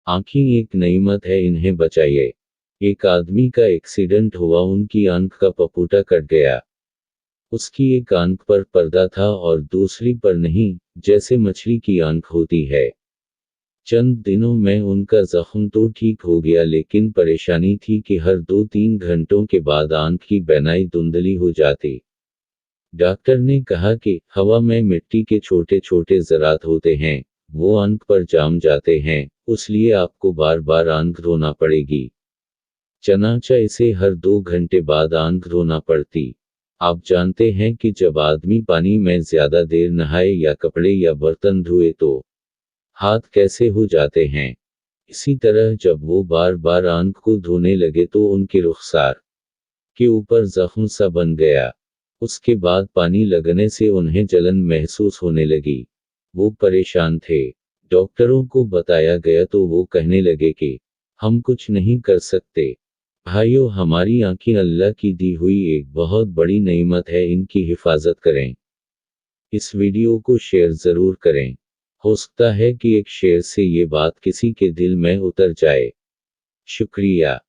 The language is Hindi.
आंखें एक नेमत है, इन्हें बचाइए। एक आदमी का एक्सीडेंट हुआ, उनकी आंख का पपूटा कट गया। उसकी एक आंख पर पर्दा था और दूसरी पर नहीं, जैसे मछली की आंख होती है। चंद दिनों में उनका जख्म तो ठीक हो गया, लेकिन परेशानी थी कि हर 2-3 घंटों के बाद आंख की बीनाई धुंधली हो जाती। डॉक्टर ने कहा कि हवा में मिट्टी के छोटे छोटे ज़रात होते हैं, वो आंख पर जम जाते हैं, इसलिए आपको बार बार आंख धोना पड़ेगी। चनाचा इसे हर 2 घंटे बाद आंख धोना पड़ती। आप जानते हैं कि जब आदमी पानी में ज्यादा देर नहाए या कपड़े या बर्तन धोए तो हाथ कैसे हो जाते हैं। इसी तरह जब वो बार बार आंख को धोने लगे तो उनके रुखसार के ऊपर जख्म सा बन गया। उसके बाद पानी लगने से उन्हें जलन महसूस होने लगी। वो परेशान थे। डॉक्टरों को बताया गया तो वो कहने लगे कि हम कुछ नहीं कर सकते। भाइयों, हमारी आंखें अल्लाह की दी हुई एक बहुत बड़ी नेमत है, इनकी हिफाजत करें। इस वीडियो को शेयर ज़रूर करें। हो सकता है कि एक शेयर से ये बात किसी के दिल में उतर जाए। शुक्रिया।